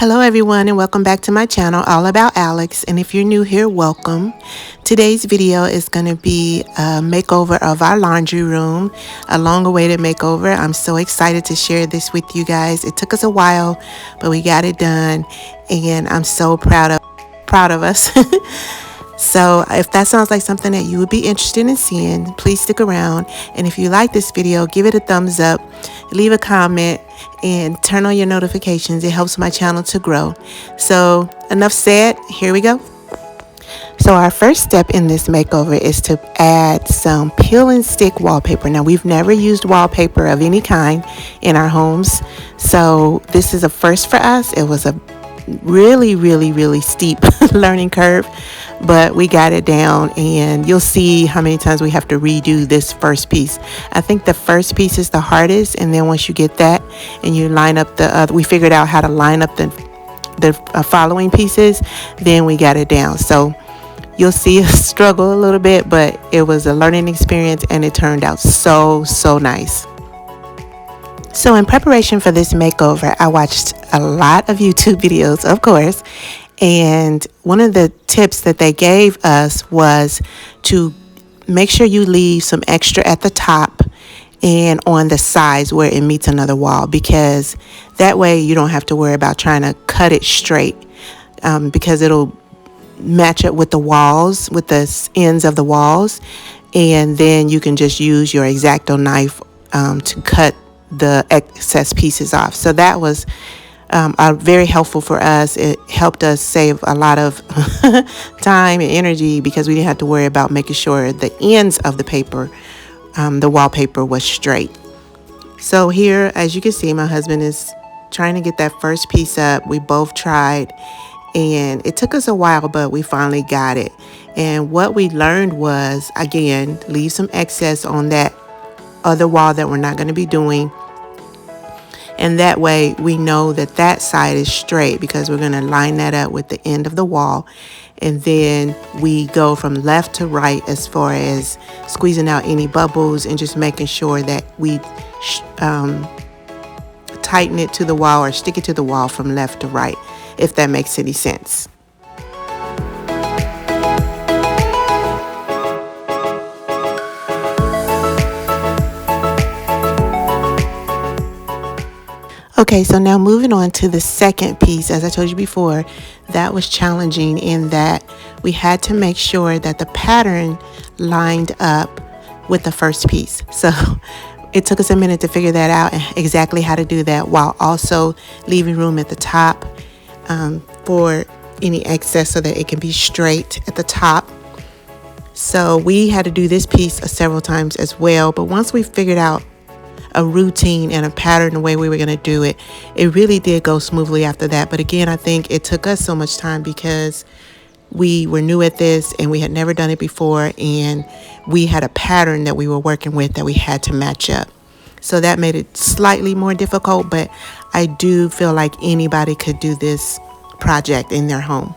Hello everyone and welcome back to my channel all about Alex, and if you're new here, welcome. Today's video is going to be a makeover of our laundry room, a long awaited makeover. I'm so excited to share this with you guys. It took us a while, but we got it done and I'm so proud of us. So if that sounds like something that you would be interested in seeing, please stick around. And if you like this video, give it a thumbs up, leave a comment, and turn on your notifications. It helps my channel to grow. So enough said, here we go. So our first step in this makeover is to add some peel and stick wallpaper. Now we've never used wallpaper of any kind in our homes, so this is a first for us. It was a really steep learning curve, but we got it down, and you'll see how many times we have to redo this first piece. I think the first piece is the hardest, and then once you get that and you line up the other, we figured out how to line up the following pieces, then we got it down. So you'll see us struggle a little bit, but it was a learning experience and it turned out so nice. So in preparation for this makeover, I watched a lot of YouTube videos, of course, and one of the tips that they gave us was to make sure you leave some extra at the top and on the sides where it meets another wall, because that way you don't have to worry about trying to cut it straight, because it'll match up with the walls, with the ends of the walls, and then you can just use your X-Acto knife to cut the excess pieces off. So that was very helpful for us. It helped us save a lot of time and energy, because we didn't have to worry about making sure the ends of the paper, the wallpaper, was straight. So here, as you can see, my husband is trying to get that first piece up. We both tried, and it took us a while, but we finally got it. And what we learned was, again, leave some excess on that other wall that we're not going to be doing, and that way we know that that side is straight, because we're going to line that up with the end of the wall, and then we go from left to right as far as squeezing out any bubbles and just making sure that we tighten it to the wall or stick it to the wall from left to right, if that makes any sense. Okay, so now moving on to the second piece. As I told you before, that was challenging in that we had to make sure that the pattern lined up with the first piece. So it took us a minute to figure that out, and exactly how to do that, while also leaving room at the top for any excess so that it can be straight at the top. So we had to do this piece several times as well, but once we figured out a routine and a pattern, the way we were going to do it, it really did go smoothly after that. But again, I think it took us so much time because we were new at this and we had never done it before, and we had a pattern that we were working with that we had to match up. So that made it slightly more difficult, but I do feel like anybody could do this project in their home.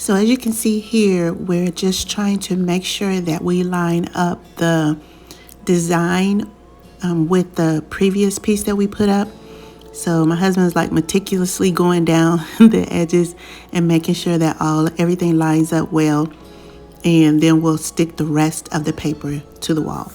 So as you can see here, we're just trying to make sure that we line up the design with the previous piece that we put up. So my husband's like meticulously going down the edges and making sure that everything lines up well. And then we'll stick the rest of the paper to the wall.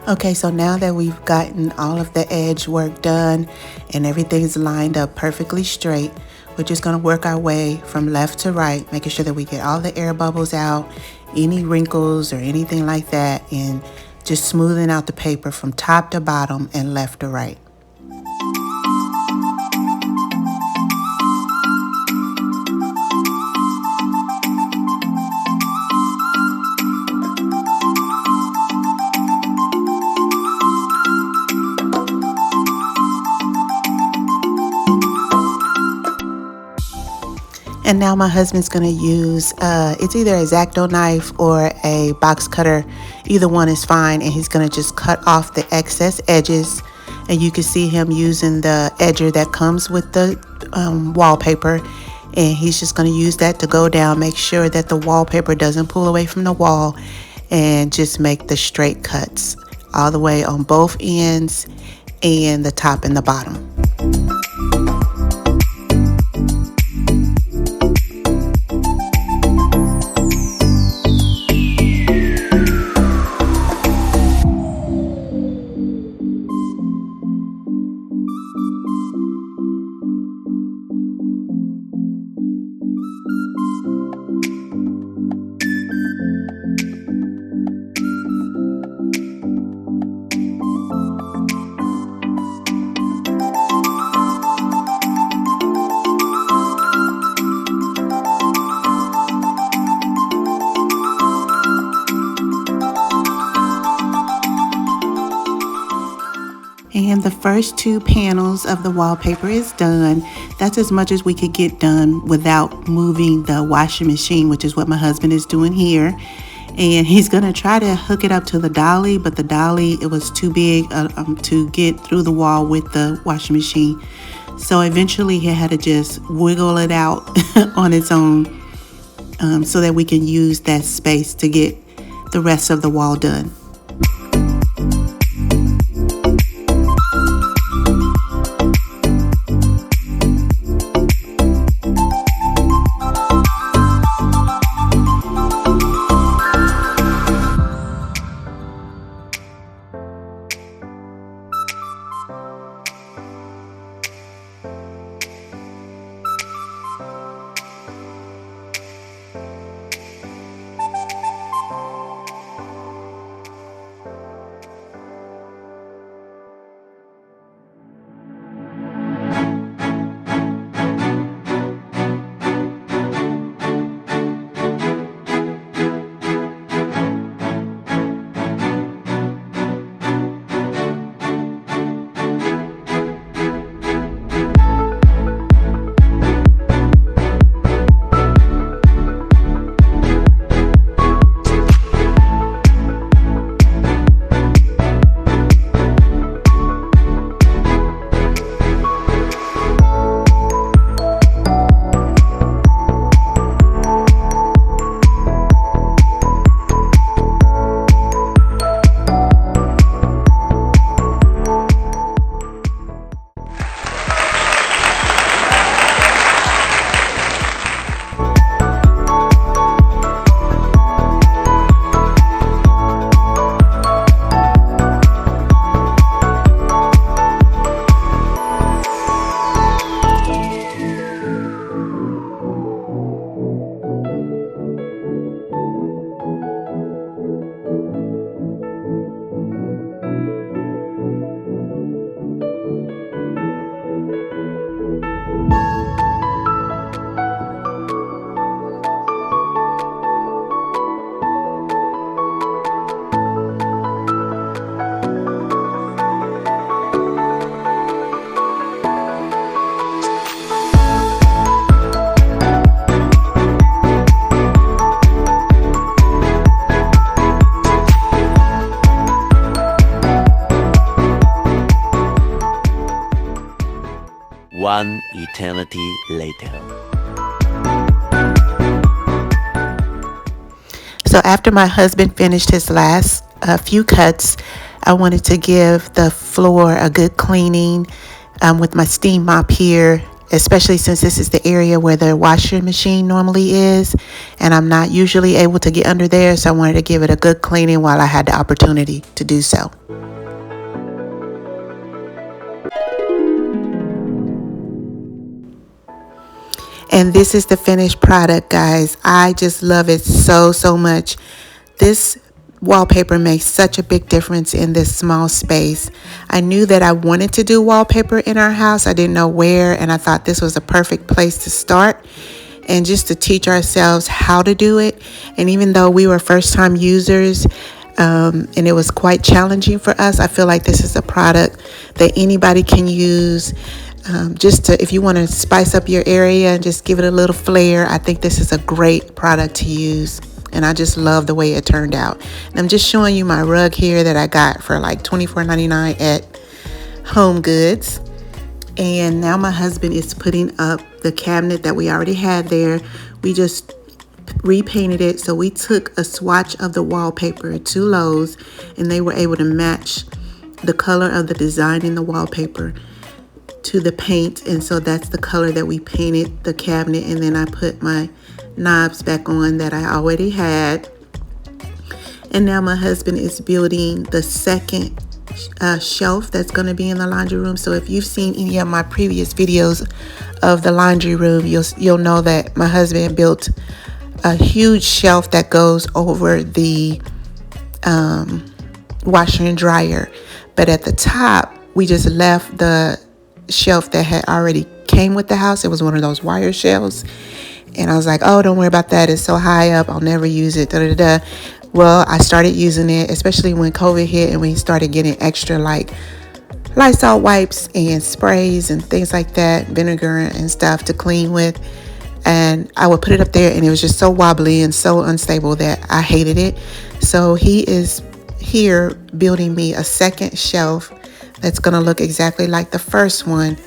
Okay, so now that we've gotten all of the edge work done and everything's lined up perfectly straight, we're just going to work our way from left to right, making sure that we get all the air bubbles out, any wrinkles or anything like that, and just smoothing out the paper from top to bottom and left to right. And now my husband's going to use, it's either a X-Acto knife or a box cutter. Either one is fine. And he's going to just cut off the excess edges. And you can see him using the edger that comes with the wallpaper. And he's just going to use that to go down, make sure that the wallpaper doesn't pull away from the wall, and just make the straight cuts all the way on both ends and the top and the bottom. And the first two panels of the wallpaper is done. That's as much as we could get done without moving the washing machine, which is what my husband is doing here. And he's gonna try to hook it up to the dolly, but the dolly, it was too big to get through the wall with the washing machine. So eventually he had to just wiggle it out on its own so that we can use that space to get the rest of the wall done. One eternity later. So after my husband finished his last few cuts, I wanted to give the floor a good cleaning with my steam mop here especially since this is the area where the washer machine normally is, and I'm not usually able to get under there, so I wanted to give it a good cleaning while I had the opportunity to do so. And this is the finished product, guys. I just love it so much. This wallpaper makes such a big difference in this small space. I knew that I wanted to do wallpaper in our house. I didn't know where, and I thought this was a perfect place to start and just to teach ourselves how to do it. And even though we were first-time users, and it was quite challenging for us, I feel like this is a product that anybody can use. Just to, if you want to spice up your area and just give it a little flair, I think this is a great product to use. And I just love the way it turned out. And I'm just showing you my rug here that I got for like $24.99 at Home Goods. And now my husband is putting up the cabinet that we already had there. We just repainted it. So we took a swatch of the wallpaper to Lowe's, and they were able to match the color of the design in the wallpaper to the paint, and so that's the color that we painted the cabinet. And then I put my knobs back on that I already had. And now my husband is building the second shelf that's going to be in the laundry room. So if you've seen any of my previous videos of the laundry room, you'll know that my husband built a huge shelf that goes over the washer and dryer, but at the top we just left the shelf that had already came with the house. It was one of those wire shelves, and I was like, oh, don't worry about that, it's so high up, I'll never use it, Well, I started using it, especially when COVID hit and we started getting extra like Lysol wipes and sprays and things like that, vinegar and stuff to clean with. And I would put it up there, and it was just so wobbly and so unstable that I hated it. So he is here building me a second shelf that's going to look exactly like the first one,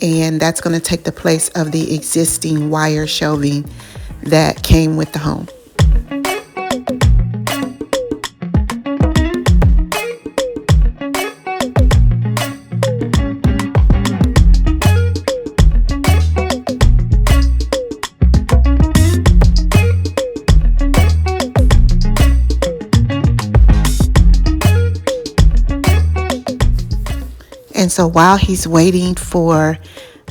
and that's going to take the place of the existing wire shelving that came with the home. And so while he's waiting for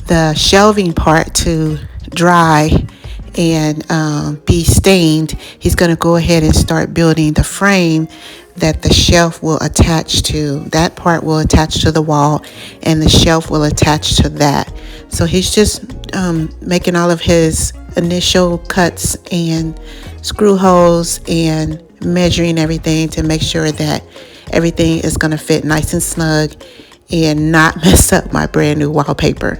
the shelving part to dry and be stained, he's going to go ahead and start building the frame that the shelf will attach to. That part will attach to the wall, and the shelf will attach to that. So he's just making all of his initial cuts and screw holes and measuring everything to make sure that everything is going to fit nice and snug and not mess up my brand new wallpaper.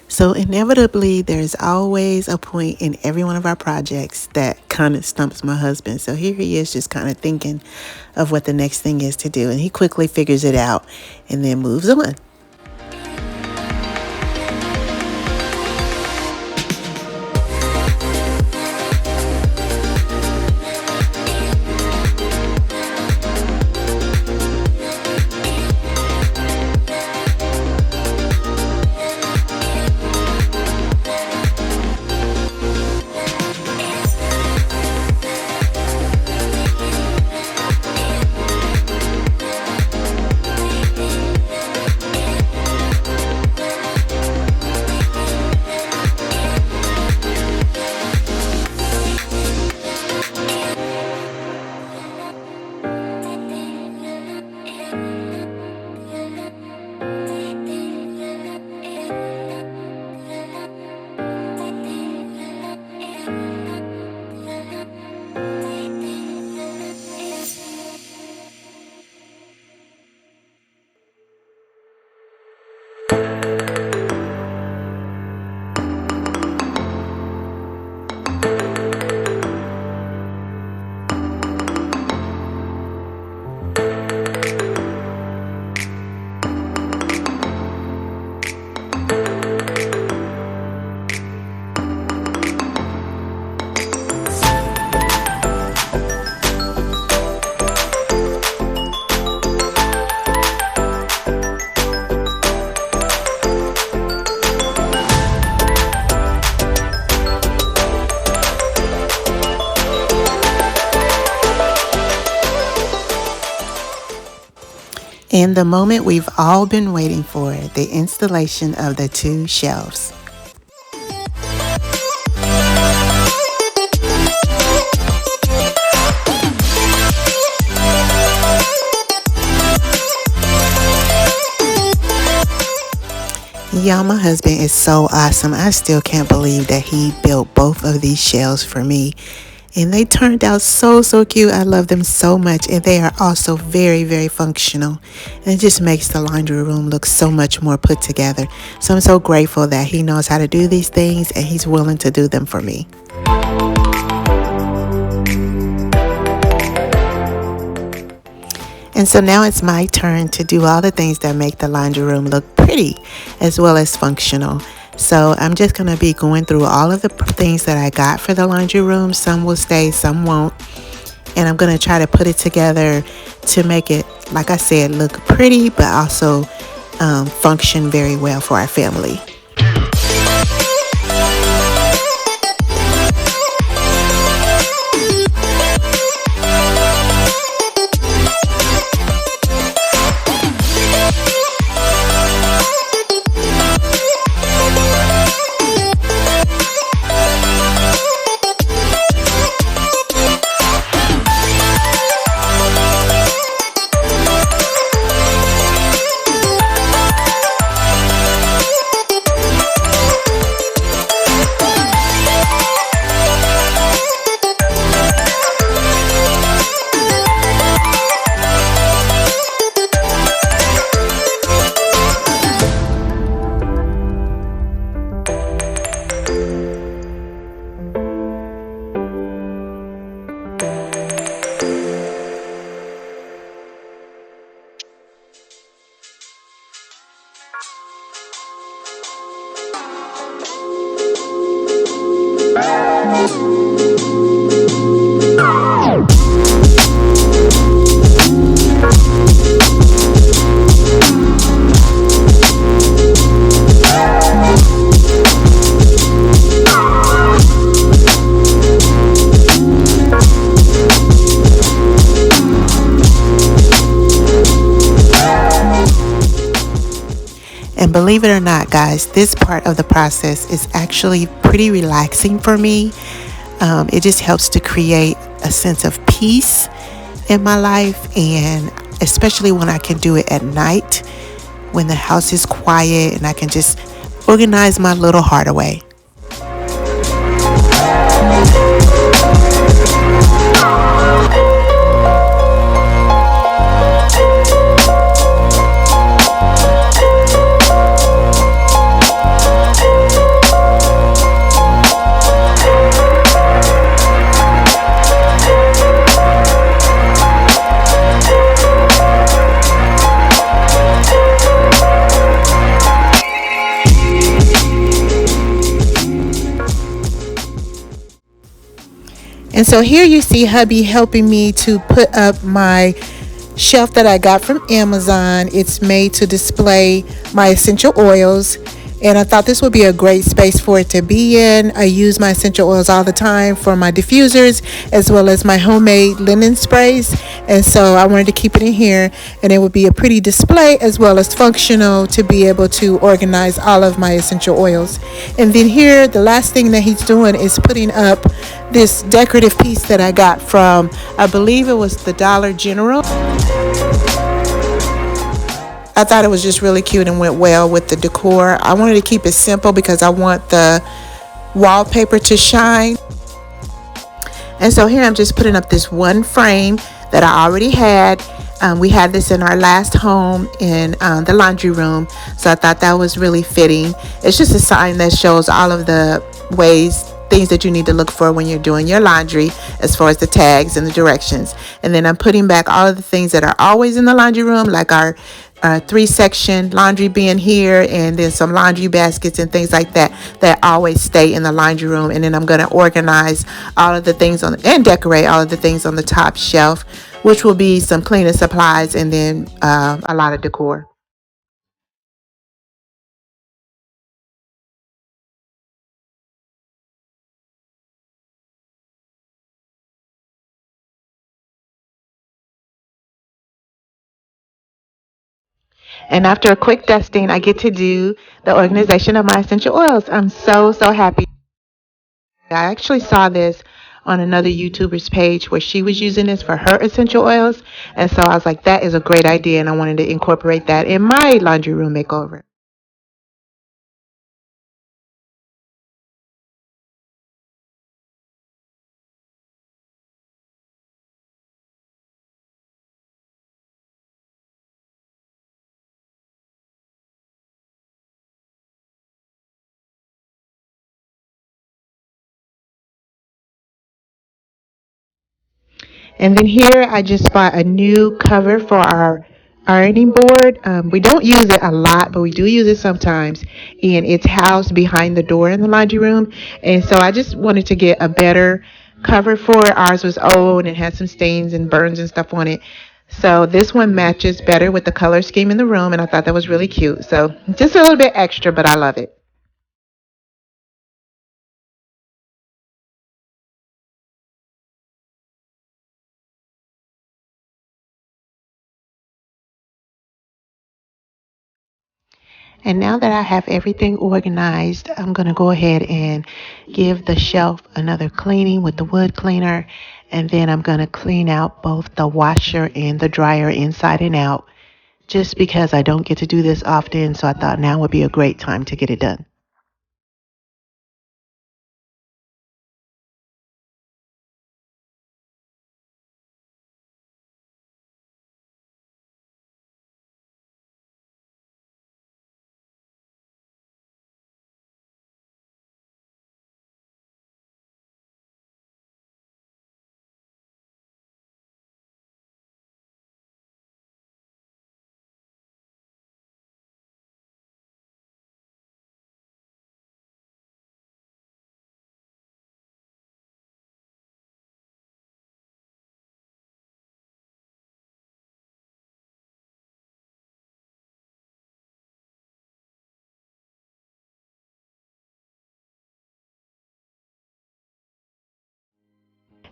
So inevitably, there's always a point in every one of our projects that kind of stumps my husband. So here he is just kind of thinking of what the next thing is to do. And he quickly figures it out and then moves on. And the moment we've all been waiting for, the installation of the 2 shelves. Y'all, my husband is so awesome. I still can't believe that he built both of these shelves for me. And they turned out so cute. I love them so much. And they are also very functional. And it just makes the laundry room look so much more put together. So I'm so grateful that he knows how to do these things and he's willing to do them for me. And so now it's my turn to do all the things that make the laundry room look pretty as well as functional. So I'm just going to be going through all of the things that I got for the laundry room. Some will stay, some won't. And I'm going to try to put it together to make it, like I said, look pretty, but also function very well for our family. And believe it or not, guys, this part of the process is actually pretty relaxing for me. It just helps to create a sense of peace in my life, and especially when I can do it at night, when the house is quiet and I can just organize my little heart away. And so here you see hubby helping me to put up my shelf that I got from Amazon. It's made to display my essential oils, and I thought this would be a great space for it to be in. I use my essential oils all the time for my diffusers as well as my homemade linen sprays, and so I wanted to keep it in here, and it would be a pretty display as well as functional to be able to organize all of my essential oils. And then here, the last thing that he's doing is putting up this decorative piece that I got from, I believe it was the Dollar General. I thought it was just really cute and went well with the decor. I wanted to keep it simple because I want the wallpaper to shine. And so here I'm just putting up this one frame that I already had. We had this in our last home in the laundry room, so I thought that was really fitting. It's just a sign that shows all of the things that you need to look for when you're doing your laundry, as far as the tags and the directions. And then I'm putting back all of the things that are always in the laundry room, like our 3-section laundry bin here, and then some laundry baskets and things like that always stay in the laundry room. And then I'm going to organize all of the things and decorate all of the things on the top shelf, which will be some cleaning supplies and then a lot of decor. And after a quick dusting, I get to do the organization of my essential oils. I'm so, so happy. I actually saw this on another YouTuber's page where she was using this for her essential oils. And so I was like, that is a great idea. And I wanted to incorporate that in my laundry room makeover. And then here I just bought a new cover for our ironing board. We don't use it a lot, but we do use it sometimes. And it's housed behind the door in the laundry room. And so I just wanted to get a better cover for it. Ours was old and had some stains and burns and stuff on it. So this one matches better with the color scheme in the room, and I thought that was really cute. So just a little bit extra, but I love it. And now that I have everything organized, I'm going to go ahead and give the shelf another cleaning with the wood cleaner. And then I'm going to clean out both the washer and the dryer inside and out, just because I don't get to do this often. So I thought now would be a great time to get it done.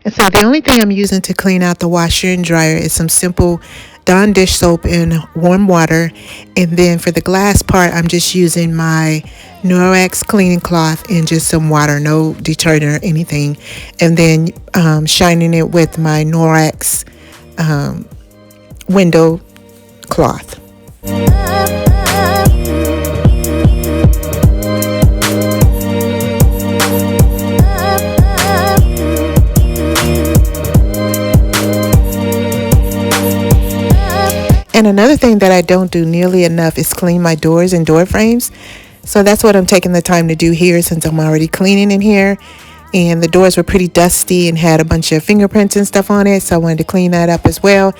And so the only thing I'm using to clean out the washer and dryer is some simple Dawn dish soap in warm water. And then for the glass part, I'm just using my Norwex cleaning cloth and just some water, no detergent or anything. And then shining it with my Norwex window cloth. And another thing that I don't do nearly enough is clean my doors and door frames. So that's what I'm taking the time to do here, since I'm already cleaning in here. And the doors were pretty dusty and had a bunch of fingerprints and stuff on it. So I wanted to clean that up as well.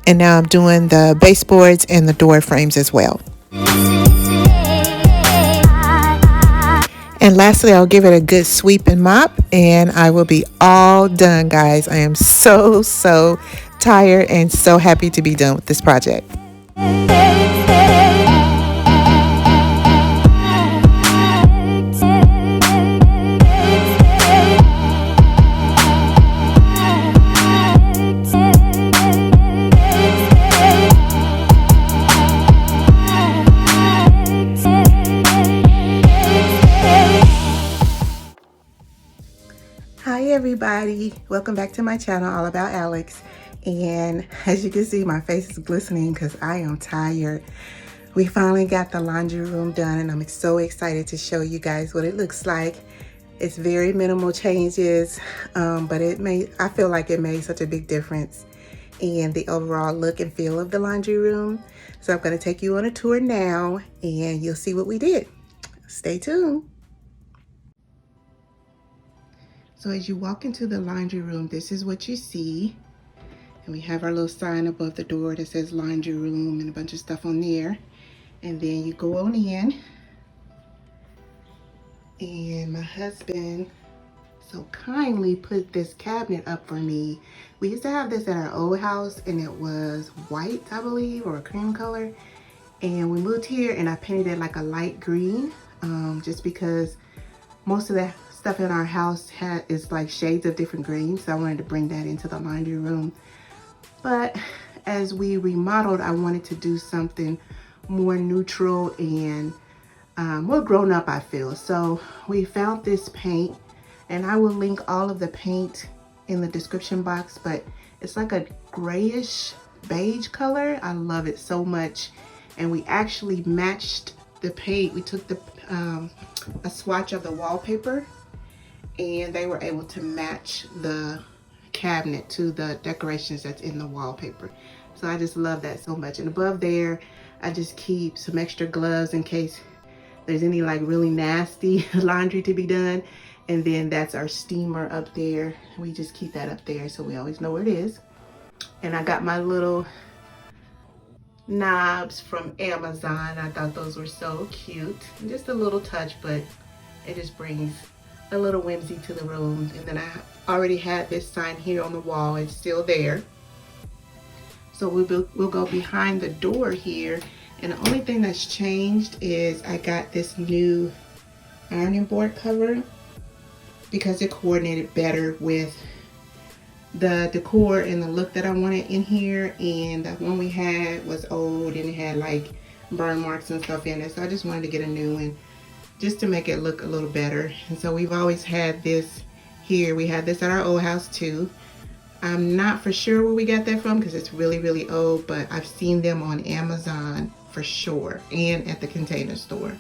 And now I'm doing the baseboards and the door frames as well. And lastly, I'll give it a good sweep and mop, and I will be all done, guys. I am so, so tired and so happy to be done with this project. Hi everybody, welcome back to my channel, All About Alex. And as you can see, my face is glistening because I am tired. We finally got the laundry room done, and I'm so excited to show you guys what it looks like. It's very minimal changes, but I feel like it made such a big difference in the overall look and feel of the laundry room. So I'm going to take you on a tour now, and you'll see what we did. Stay tuned. So as you walk into the laundry room, this is what you see. And we have our little sign above the door that says laundry room and a bunch of stuff on there. And then you go on in. And my husband so kindly put this cabinet up for me. We used to have this at our old house, and it was white, I believe, or a cream color. And we moved here and I painted it like a light green, just because most of the stuff in our house is like shades of different greens. So I wanted to bring that into the laundry room. But as we remodeled, I wanted to do something more neutral and more grown up, I feel. So we found this paint, and I will link all of the paint in the description box, but it's like a grayish beige color. I love it so much. And we actually matched the paint. We took the a swatch of the wallpaper, and they were able to match the cabinet to the decorations that's in the wallpaper. So I just love that so much. And above there, I just keep some extra gloves in case there's any like really nasty laundry to be done. And then that's our steamer up there. We just keep that up there so we always know where it is. And I got my little knobs from Amazon. I thought those were so cute. Just a little touch, but it just brings a little whimsy to the room. And then I already had this sign here on the wall. It's still there. So we'll go behind the door here. And the only thing that's changed is I got this new ironing board cover because it coordinated better with the decor and the look that I wanted in here. And the one we had was old and it had like burn marks and stuff in it. So I just wanted to get a new one just to make it look a little better. And so we've always had this here. We had this at our old house too. I'm not for sure where we got that from because it's really, really old, but I've seen them on Amazon for sure and at the Container Store.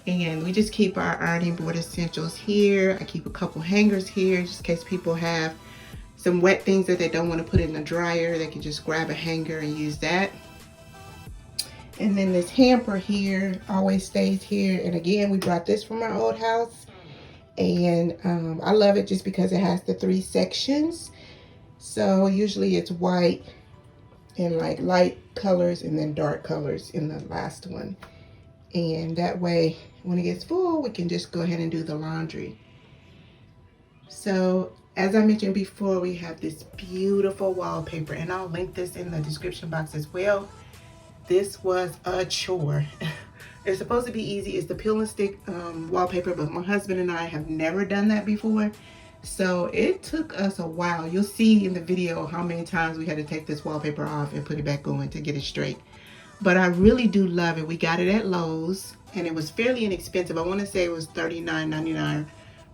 And we just keep our ironing board essentials here. I keep a couple hangers here just in case people have some wet things that they don't want to put in the dryer. They can just grab a hanger and use that. And then this hamper here always stays here. And again, we brought this from our old house. And I love it just because it has the 3 sections. So usually it's white and like light colors and then dark colors in the last one. And that way, when it gets full, we can just go ahead and do the laundry. So as I mentioned before, we have this beautiful wallpaper, and I'll link this in the description box as well. This was a chore. It's supposed to be easy. It's the peel and stick wallpaper, but my husband and I have never done that before. So it took us a while. You'll see in the video how many times we had to take this wallpaper off and put it back on to get it straight. But I really do love it. We got it at Lowe's and it was fairly inexpensive. I want to say it was $39.99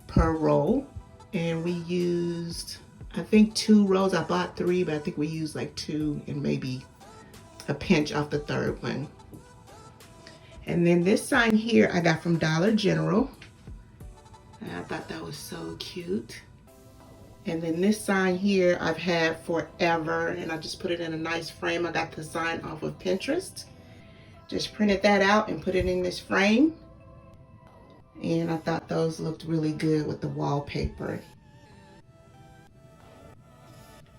per roll. And we used, I think 2 rolls. I bought 3, but I think we used like 2 and maybe a pinch off the 3rd one. And then this sign here I got from Dollar General. And I thought that was so cute. And then this sign here I've had forever, and I just put it in a nice frame. I got the sign off of Pinterest. Just printed that out and put it in this frame. And I thought those looked really good with the wallpaper.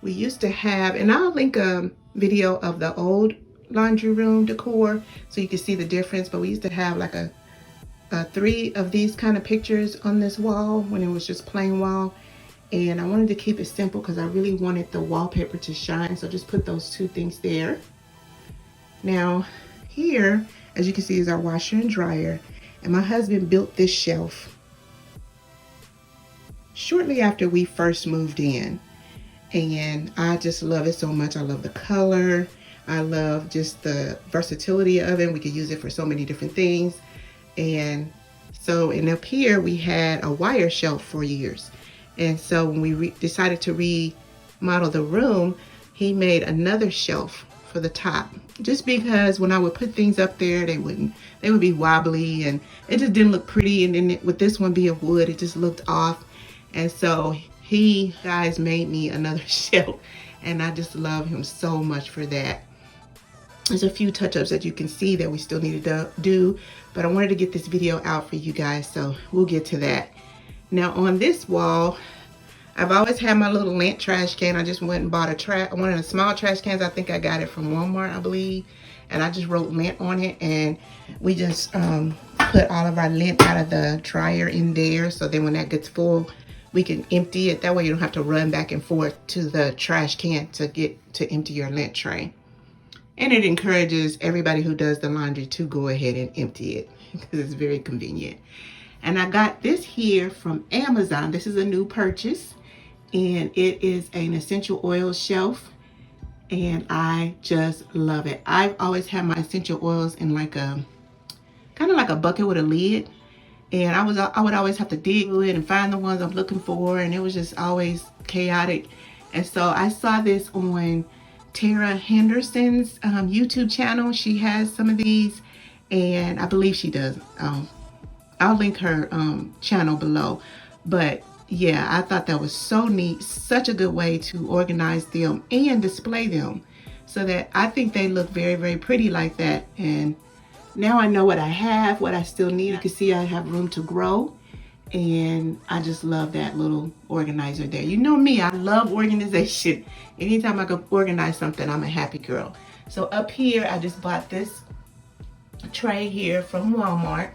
We used to have, and I'll link a video of the old laundry room decor so you can see the difference, but we used to have like a 3 of these kind of pictures on this wall when it was just plain wall. And I wanted to keep it simple because I really wanted the wallpaper to shine. So just put those 2 things there. Now here, as you can see, is our washer and dryer. And my husband built this shelf shortly after we first moved in. And I just love it so much. I love the color. I love just the versatility of it. We could use it for so many different things. And so, and up here we had a wire shelf for years. And so when we decided to remodel the room, he made another shelf for the top. Just because when I would put things up there, they would be wobbly and it just didn't look pretty. And then with this one being wood, it just looked off. And so he guys made me another shelf, and I just love him so much for that. There's a few touch-ups that you can see that we still need to do, but I wanted to get this video out for you guys, so we'll get to that. Now on this wall, I've always had my little lint trash can. I just went and bought one of the small trash cans. I think I got it from Walmart, I believe. And I just wrote lint on it, and we just put all of our lint out of the dryer in there. So then when that gets full, we can empty it. That way you don't have to run back and forth to the trash can to empty your lint tray. And it encourages everybody who does the laundry to go ahead and empty it because it's very convenient. And I got this here from Amazon. This is a new purchase, and it is an essential oil shelf. and I just love it. I've always had my essential oils in like a kind of like a bucket with a lid, and I would always have to dig through it and find the ones I'm looking for, and it was just always chaotic. And so I saw this on Tara Henderson's YouTube channel. She has some of these, and I believe she does. I'll link her channel below. But yeah, I thought that was so neat. Such a good way to organize them and display them, so that I think they look very, very pretty like that. And now I know what I have, what I still need. You can see I have room to grow. And I just love that little organizer there. You know me, I love organization. Anytime I can organize something, I'm a happy girl. So up here, I just bought this tray here from Walmart.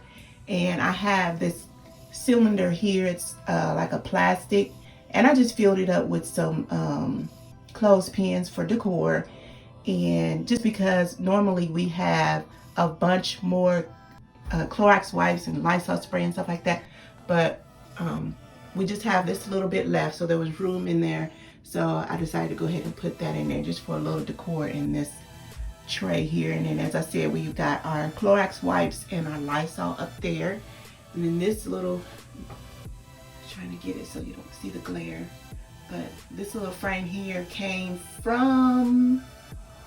And I have this cylinder here. It's like a plastic. And I just filled it up with some clothespins for decor. And just because normally we have a bunch more Clorox wipes and Lysol spray and stuff like that, but we just have this little bit left, so there was room in there, so I decided to go ahead and put that in there just for a little decor in this tray here. And then, as I said, we've got our Clorox wipes and our Lysol up there, and then this little, trying to get it so you don't see the glare, but this little frame here came from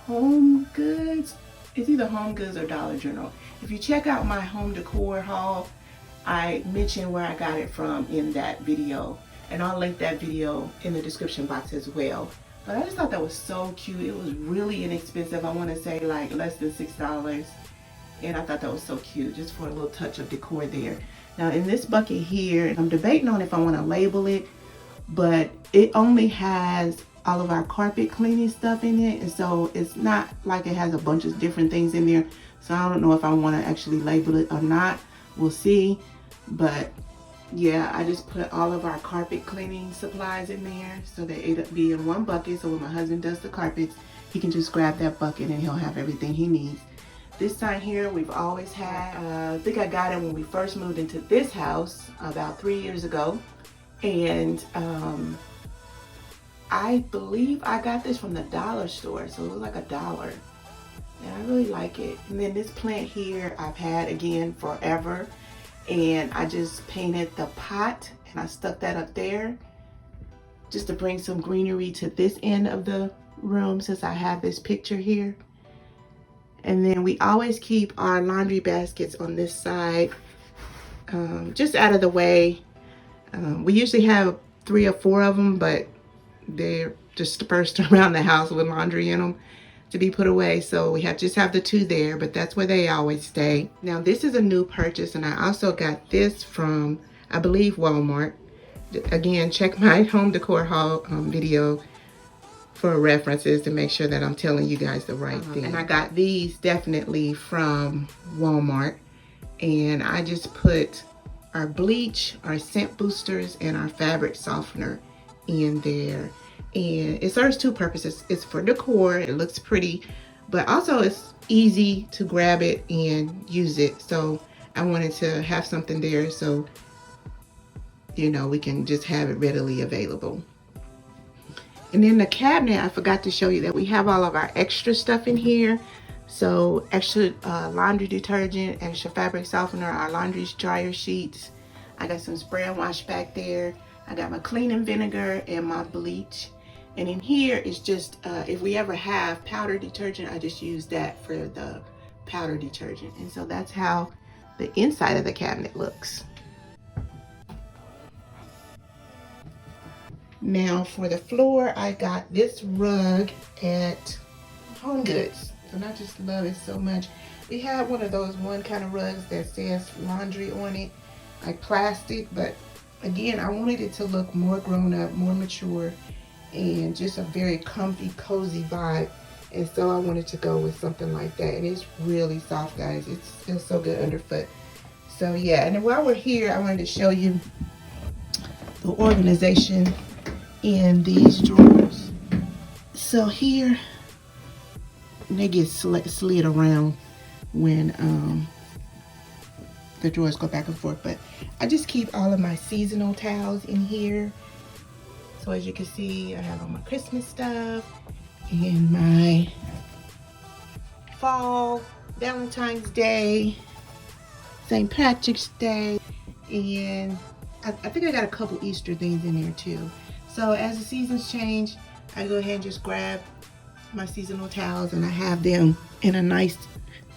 Home Goods. It's either Home Goods or Dollar General. If you check out my home decor haul, I mentioned where I got it from in that video, and I'll link that video in the description box as well. But I just thought that was so cute. It was really inexpensive. I want to say like less than $6, and I thought that was so cute, just for a little touch of decor there. Now in this bucket here, I'm debating on if I want to label it, but it only has all of our carpet cleaning stuff in it, and so it's not like it has a bunch of different things in there, so I don't know if I want to actually label it or not. We'll see. But yeah, I just put all of our carpet cleaning supplies in there so that it'll be in one bucket, so when my husband does the carpets, he can just grab that bucket and he'll have everything he needs. This sign here we've always had. I think I got it when we first moved into this house about 3 years ago, and I believe I got this from the dollar store, so it was like $1. And I really like it. And then this plant here I've had again forever, and I just painted the pot and I stuck that up there just to bring some greenery to this end of the room, since I have this picture here. And then we always keep our laundry baskets on this side, just out of the way. We usually have 3 or 4 of them, but they're dispersed around the house with laundry in them to be put away, so we just have the 2 there, but that's where they always stay. Now this is a new purchase, and I also got this from, I believe, Walmart. Again, check my home decor haul video for references to make sure that I'm telling you guys the right thing. And I got these definitely from Walmart, and I just put our bleach, our scent boosters, and our fabric softener in there. And it serves 2 purposes. It's for decor, it looks pretty, but also it's easy to grab it and use it. So I wanted to have something there so, you know, we can just have it readily available. And then the cabinet, I forgot to show you that we have all of our extra stuff in here. So extra laundry detergent, extra fabric softener, our laundry dryer sheets. I got some spray and wash back there. I got my cleaning vinegar and my bleach. And in here is just, if we ever have powder detergent, I just use that for the powder detergent. And so that's how the inside of the cabinet looks. Now for the floor, I got this rug at Home Goods. And I just love it so much. We have one of those kind of rugs that says laundry on it, like plastic, but again, I wanted it to look more grown up, more mature, and just a very comfy, cozy vibe. And so I wanted to go with something like that. And it's really soft, guys. It feels so good underfoot. So yeah, and then while we're here, I wanted to show you the organization in these drawers. So here, they get slid around when the drawers go back and forth, but I just keep all of my seasonal towels in here. So as you can see, I have all my Christmas stuff, and my fall, Valentine's Day, St. Patrick's Day, and I think I got a couple Easter things in there too. So as the seasons change, I go ahead and just grab my seasonal towels and I have them in a nice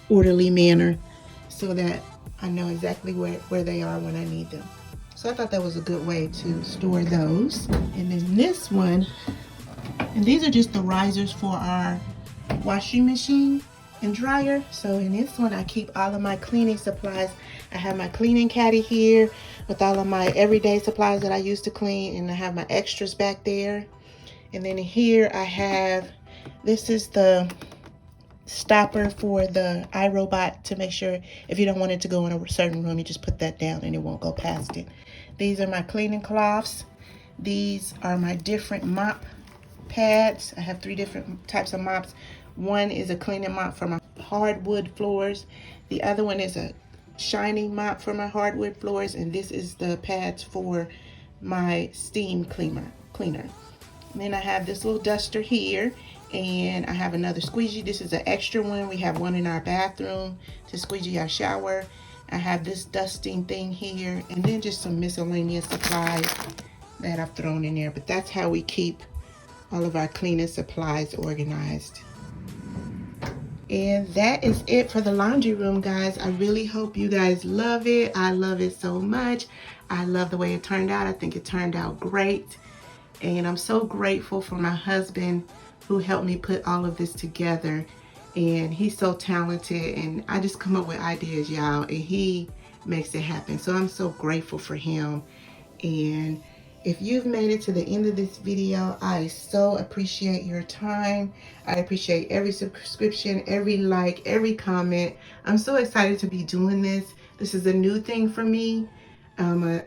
orderly manner so that I know exactly where they are when I need them. So I thought that was a good way to store those. And then this one, and these are just the risers for our washing machine and dryer. So in this one, I keep all of my cleaning supplies. I have my cleaning caddy here with all of my everyday supplies that I use to clean, and I have my extras back there. And then here I have, this is the stopper for the iRobot to make sure if you don't want it to go in a certain room, you just put that down and it won't go past it. These are my cleaning cloths. These are my different mop pads. I have 3 different types of mops. One is a cleaning mop for my hardwood floors. The other one is a shiny mop for my hardwood floors, and this is the pads for my steam cleaner. And then I have this little duster here, and I have another squeegee. This is an extra one. We have one in our bathroom to squeegee our shower. I have this dusting thing here, and then just some miscellaneous supplies that I've thrown in there. But that's how we keep all of our cleaning supplies organized. And that is it for the laundry room, guys. I really hope you guys love it. I love it so much. I love the way it turned out. I think it turned out great. And I'm so grateful for my husband who helped me put all of this together. And he's so talented, and I just come up with ideas, y'all, and he makes it happen. So I'm so grateful for him. And if you've made it to the end of this video, I so appreciate your time. I appreciate every subscription, every like, every comment. I'm so excited to be doing this. This is a new thing for me. I'm a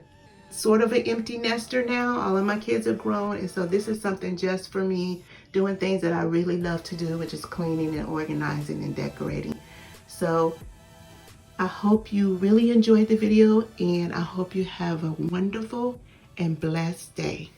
sort of an empty nester now. All of my kids are grown, and so this is something just for me, doing things that I really love to do, which is cleaning and organizing and decorating. So I hope you really enjoyed the video, and I hope you have a wonderful and blessed day.